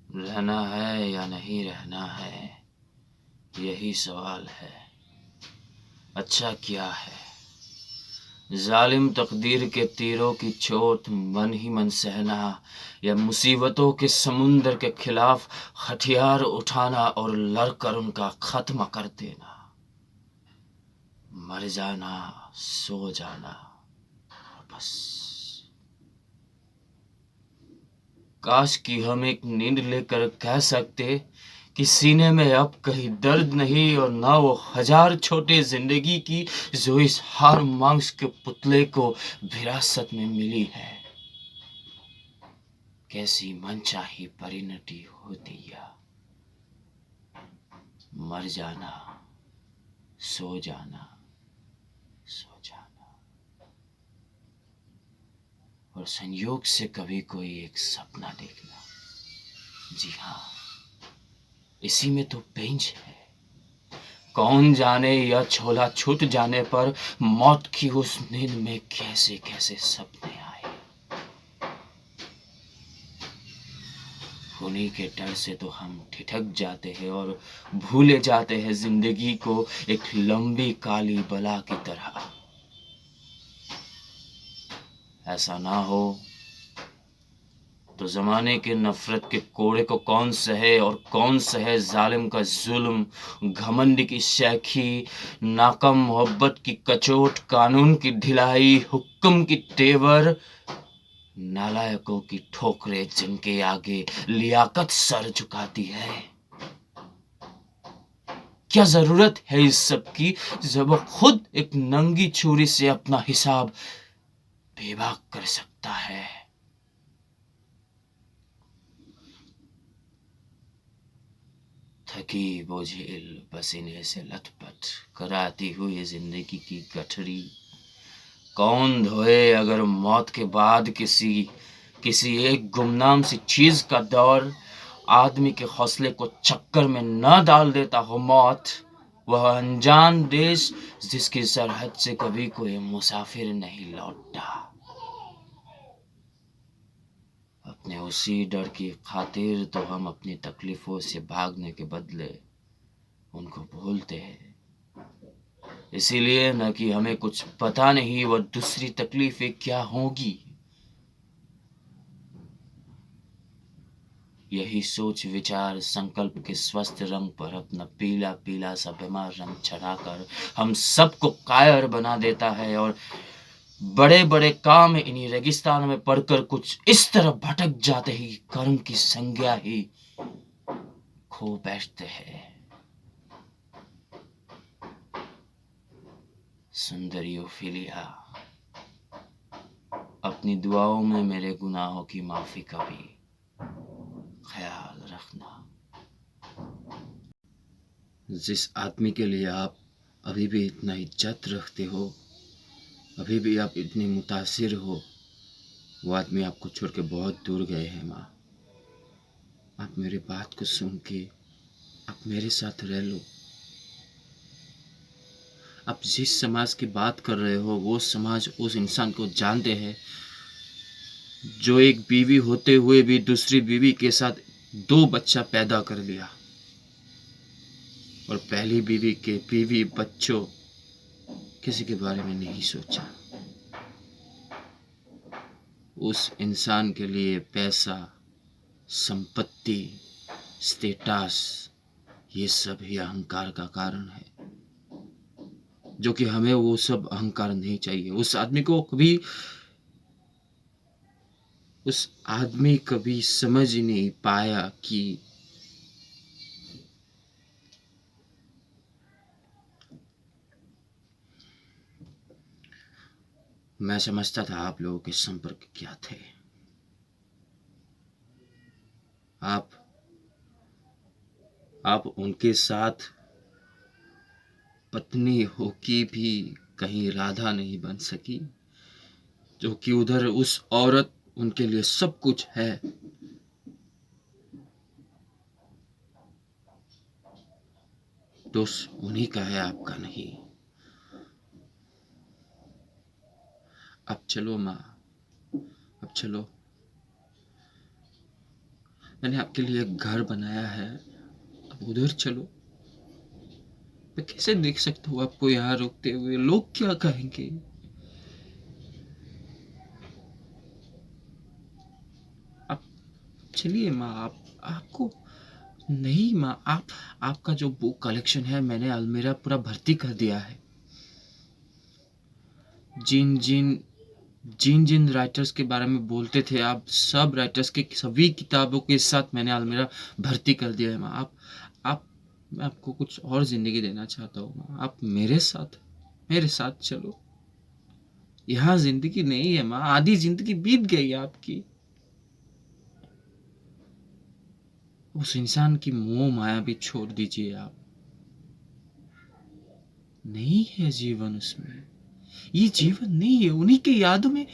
रहना है या नहीं रहना है, यही सवाल है। अच्छा क्या है, जालिम तकदीर के तीरों की चोट मन ही मन सहना, या मुसीबतों के समुंदर के खिलाफ हथियार उठाना और लड़कर उनका खत्म कर देना। मर जाना, सो जाना, बस। काश कि हम एक नींद लेकर कह सकते कि सीने में अब कहीं दर्द नहीं, और ना वो हजार छोटे जिंदगी की जो इस हार मांस के पुतले को विरासत में मिली है। कैसी मनचाही परिणति होती है, मर जाना, सो जाना, सो जाना, और संयोग से कभी कोई एक सपना देखना। जी हाँ, इसी में तो पेंच है। कौन जाने यह छोला छूट जाने पर मौत की उस नींद में कैसे कैसे सपने आए। उन्हीं के डर से तो हम ठिठक जाते हैं और भूले जाते हैं जिंदगी को एक लंबी काली बला की तरह। ऐसा ना हो तो जमाने के नफरत के कोड़े को कौन सहे, और कौन सहे जालिम का जुल्म, घमंड की शैखी, नाकम मोहब्बत की कचोट, कानून की ढिलाई, हुक्म की तेवर, नालायकों की ठोकरें जिनके आगे लियाकत सर झुकाती है। क्या जरूरत है इस सब की, जब वो खुद एक नंगी छुरी से अपना हिसाब बेबाक कर सकता है। थकी बोझिल पसीने से लथपथ कराती हुई जिंदगी की गठरी कौन धोए, अगर मौत के बाद किसी किसी एक गुमनाम सी चीज का दौर आदमी के हौसले को चक्कर में न डाल देता हो मौत। वह अनजान देश जिसकी सरहद से कभी कोई मुसाफिर नहीं लौटता। अपने उसी डर की खातिर तो हम अपनी तकलीफों से भागने के बदले उनको भूलते हैं। इसीलिए न कि हमें कुछ पता नहीं वह दूसरी तकलीफें क्या होंगी। यही सोच विचार संकल्प के स्वस्थ रंग पर अपना पीला पीला सा बीमार रंग चढ़ाकर हम सबको कायर बना देता है, और बड़े बड़े काम इन्हीं रेगिस्तान में पढ़कर कुछ इस तरह भटक जाते ही कर्म की संज्ञा ही खो बैठते हैं। सुंदरी ओफिलिया, अपनी दुआओं में मेरे गुनाहों की माफी का भी ख्याल रखना। जिस आदमी के लिए आप अभी भी इतना इज्जत रखते हो, अभी भी आप इतनी मुतासिर हो, वो आदमी आपको छोड़ के बहुत दूर गए हैं माँ। आप मेरी बात को सुन के आप मेरे साथ रह लो। आप जिस समाज की बात कर रहे हो वो समाज उस इंसान को जानते हैं जो एक बीवी होते हुए भी दूसरी बीवी के साथ 2 बच्चा पैदा कर लिया, और पहली बीवी के बीवी बच्चों किसी के बारे में नहीं सोचा। उस इंसान के लिए पैसा, संपत्ति, स्टेटस, ये सब ही अहंकार का कारण है, जो कि हमें वो सब अहंकार नहीं चाहिए। उस आदमी कभी समझ ही नहीं पाया कि मैं समझता था आप लोगों के संपर्क क्या थे। आप उनके साथ पत्नी होके भी कहीं राधा नहीं बन सकी, जो कि उधर उस औरत उनके लिए सब कुछ है। दोष उन्हीं का है, आपका नहीं। अब चलो माँ, अब चलो। मैंने आपके लिए एक घर बनाया है, अब उधर चलो। मैं कैसे देख सकता हूँ आपको यहाँ रुकते हुए, लोग क्या कहेंगे? आप चलिए माँ, आप आपको नहीं माँ, आपका जो बुक कलेक्शन है मैंने अलमीरा पूरा भर्ती कर दिया है। जिन जिन जिन जिन राइटर्स के बारे में बोलते थे आप, सब राइटर्स की सभी किताबों के साथ मैंने अलमीरा भर्ती कर दिया है माँ। आप मैं आपको कुछ और ज़िंदगी देना चाहता हूँ माँ। आप मेरे साथ चलो। यहाँ ज़िंदगी नहीं है माँ, आधी ज़िंदगी बीत गई है आपकी। उस इंसान की मोह माया भी छोड़ दीजिए आप। नहीं है जीवन उसमें, ये जीवन नहीं है। उन्हीं की यादों में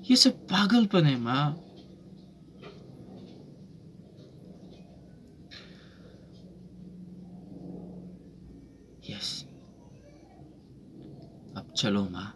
ये सब पागलपन है माँ। यस, अब चलो माँ।